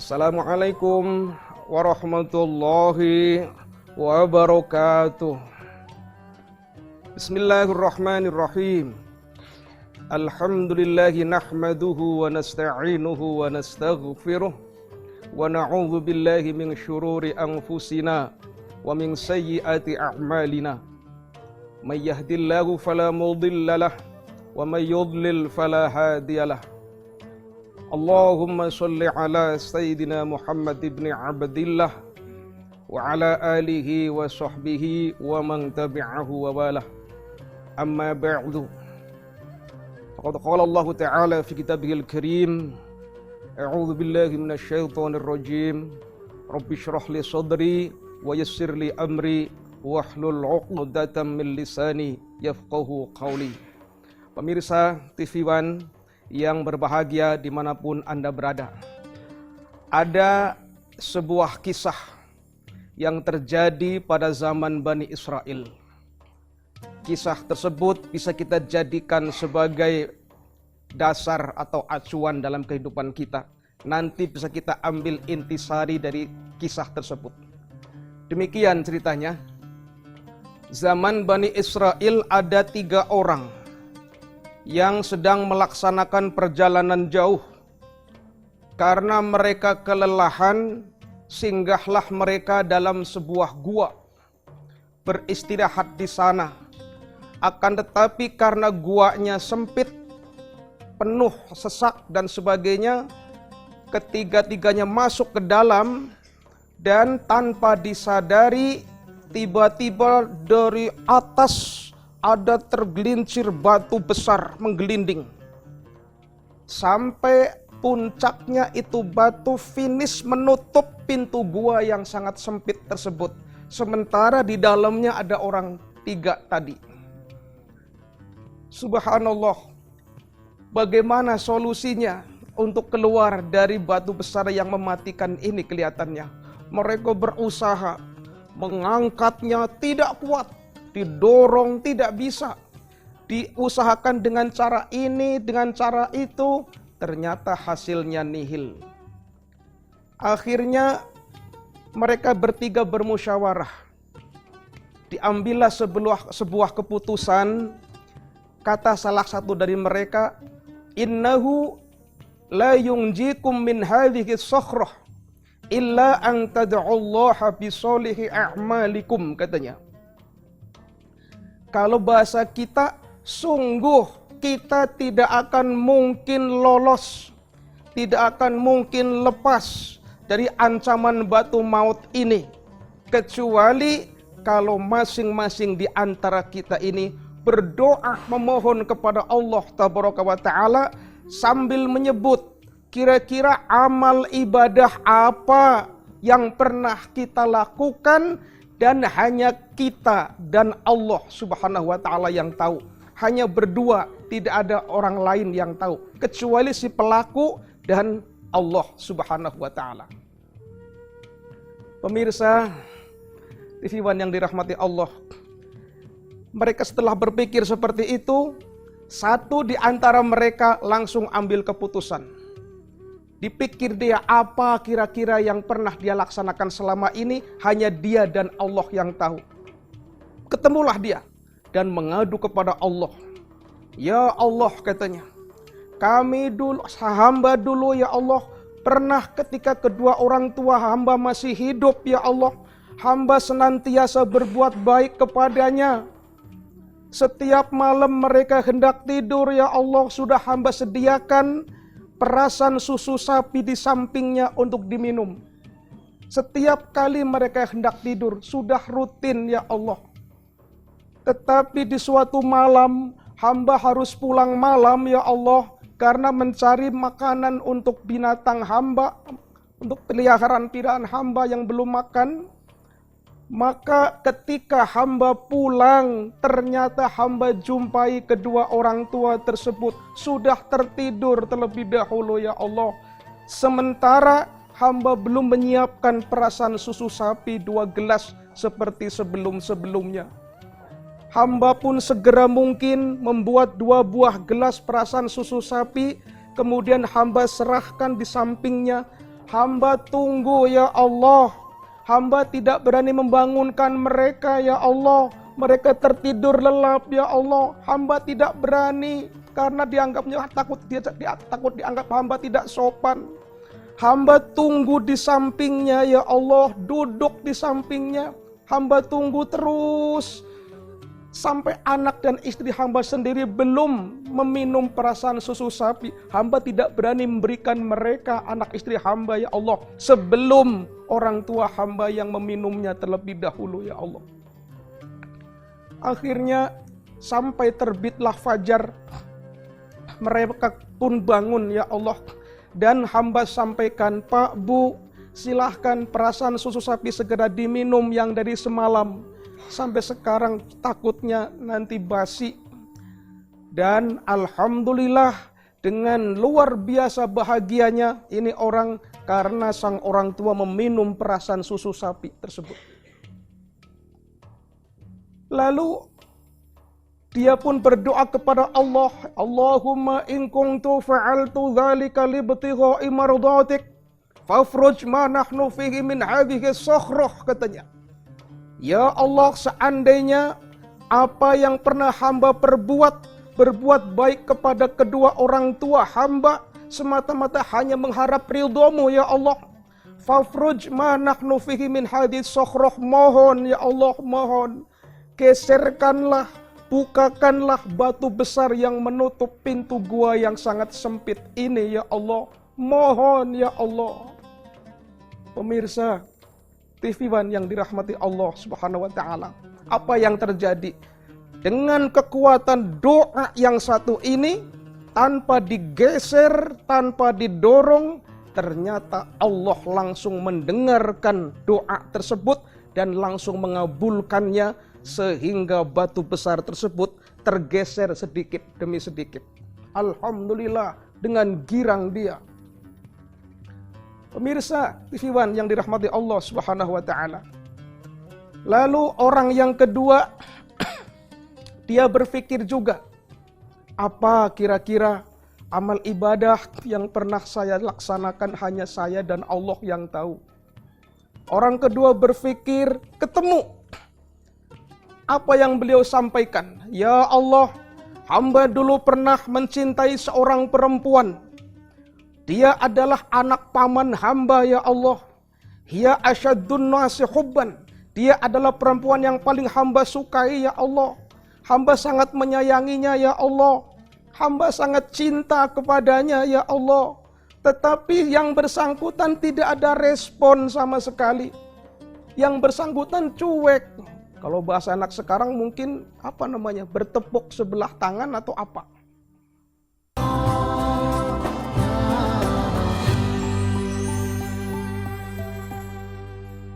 Assalamualaikum warahmatullahi wabarakatuh. Bismillahirrahmanirrahim. Alhamdulillahi nahmaduhu wa nasta'inuhu wa nastaghfiruh wa na'udzu billahi min syururi anfusina wa min sayyiati a'malina. May yahdihillahu fala mudilla lahu wa may yudlil fala hadiyalah. Allahumma sholli ala Sayyidina Muhammad ibn Abdillah wa ala alihi wa sahbihi wa man tabi'ahu wa walah. Amma ba'du. Faqad qala Allah Ta'ala fi kitabihil karim, a'udzu billahi minasy syaithanir rajim. Rabbi shrah li sadri wa yassir li amri wahlul 'uqdatam min lisani yafqahu qawli. Pemirsa TV One yang berbahagia dimanapun Anda berada, ada sebuah kisah yang terjadi pada zaman Bani Israel. Kisah tersebut bisa kita jadikan sebagai dasar atau acuan dalam kehidupan kita. Nanti bisa kita ambil intisari dari kisah tersebut. Demikian ceritanya. Zaman Bani Israel ada 3 orang yang sedang melaksanakan perjalanan jauh. Karena mereka kelelahan, singgahlah mereka dalam sebuah gua, beristirahat di sana. Akan tetapi karena guanya sempit, penuh sesak dan sebagainya, ketiga-tiganya masuk ke dalam dan tanpa disadari tiba-tiba dari atas ada tergelincir batu besar menggelinding. Sampai puncaknya itu batu finish menutup pintu gua yang sangat sempit tersebut. Sementara di dalamnya ada orang 3 tadi. Subhanallah. Bagaimana solusinya untuk keluar dari batu besar yang mematikan ini kelihatannya? Mereka berusaha mengangkatnya, tidak kuat. Didorong tidak bisa, diusahakan dengan cara ini, dengan cara itu, ternyata hasilnya nihil. Akhirnya mereka bertiga bermusyawarah. Diambillah sebuah keputusan. Kata salah satu dari mereka, innahu la yunjikum min hadhihi sakhrah illa an tad'ullaha bi sholihi a'malikum, katanya. Kalau bahasa kita, sungguh kita tidak akan mungkin lolos, tidak akan mungkin lepas dari ancaman batu maut ini, kecuali kalau masing-masing di antara kita ini berdoa memohon kepada Allah Tabaraka wa Ta'ala sambil menyebut kira-kira amal ibadah apa yang pernah kita lakukan dan hanya kita dan Allah Subhanahu wa Ta'ala yang tahu. Hanya berdua, tidak ada orang lain yang tahu kecuali si pelaku dan Allah Subhanahu wa Ta'ala. Pemirsa TV One yang dirahmati Allah, mereka setelah berpikir seperti itu, satu di antara mereka langsung ambil keputusan. Dipikir dia apa kira-kira yang pernah dia laksanakan selama ini, hanya dia dan Allah yang tahu. Ketemulah dia dan mengadu kepada Allah. Ya Allah, katanya, kami dulu, hamba dulu ya Allah, pernah ketika kedua orang tua hamba masih hidup ya Allah, hamba senantiasa berbuat baik kepadanya. Setiap malam mereka hendak tidur ya Allah, sudah hamba sediakan perasan susu sapi di sampingnya untuk diminum. Setiap kali mereka hendak tidur, sudah rutin ya Allah. Tetapi di suatu malam, hamba harus pulang malam ya Allah, karena mencari makanan untuk binatang hamba, untuk peliharaan hamba yang belum makan. Maka ketika hamba pulang, ternyata hamba jumpai kedua orang tua tersebut sudah tertidur terlebih dahulu ya Allah. Sementara hamba belum menyiapkan perasan susu sapi 2 gelas seperti sebelum-sebelumnya. Hamba pun segera mungkin membuat 2 buah gelas perasan susu sapi, kemudian hamba serahkan di sampingnya. Hamba tunggu ya Allah. Hamba tidak berani membangunkan mereka ya Allah. Mereka tertidur lelap ya Allah. Hamba tidak berani karena dianggapnya takut dianggap hamba tidak sopan. Hamba tunggu di sampingnya ya Allah, duduk di sampingnya. Hamba tunggu terus sampai anak dan istri hamba sendiri belum meminum perasan susu sapi. Hamba tidak berani memberikan mereka anak istri hamba ya Allah sebelum orang tua hamba yang meminumnya terlebih dahulu ya Allah. Akhirnya sampai terbitlah fajar, mereka pun bangun ya Allah. Dan hamba sampaikan, Pak, Bu, silahkan perasan susu sapi segera diminum yang dari semalam. Sampai sekarang takutnya nanti basi. Dan alhamdulillah dengan luar biasa bahagianya ini orang karena sang orang tua meminum perasan susu sapi tersebut. Lalu dia pun berdoa kepada Allah, Allahumma in kuntu fa'altu dzalika libtigha'i mardatik fafruj ma nahnu fihi min hadhihi sakhrah, katanya. Ya Allah, seandainya apa yang pernah hamba berbuat baik kepada kedua orang tua hamba semata-mata hanya mengharap ridho-Mu ya Allah. Fafruj ma nahnu fihi min hadhihi sakhrah, mohon ya Allah, mohon geserkanlah, bukakanlah batu besar yang menutup pintu gua yang sangat sempit ini ya Allah. Mohon ya Allah. Pemirsa TV One yang dirahmati Allah Subhanahu wa taala. Apa yang terjadi? Dengan kekuatan doa yang satu ini, tanpa digeser, tanpa didorong, ternyata Allah langsung mendengarkan doa tersebut dan langsung mengabulkannya sehingga batu besar tersebut tergeser sedikit demi sedikit. Alhamdulillah, dengan girang dia. Pemirsa TV One yang dirahmati Allah Subhanahu wa taala. Lalu orang yang kedua dia berpikir juga, apa kira-kira amal ibadah yang pernah saya laksanakan hanya saya dan Allah yang tahu. Orang kedua berpikir, ketemu apa yang beliau sampaikan. Ya Allah, hamba dulu pernah mencintai seorang perempuan. Dia adalah anak paman hamba ya Allah. Hiya asyaddun nasi hubban. Dia adalah perempuan yang paling hamba sukai ya Allah. Hamba sangat menyayanginya ya Allah. Hamba sangat cinta kepadanya ya Allah. Tetapi yang bersangkutan tidak ada respon sama sekali. Yang bersangkutan cuek. Kalau bahasa anak sekarang mungkin bertepuk sebelah tangan atau apa.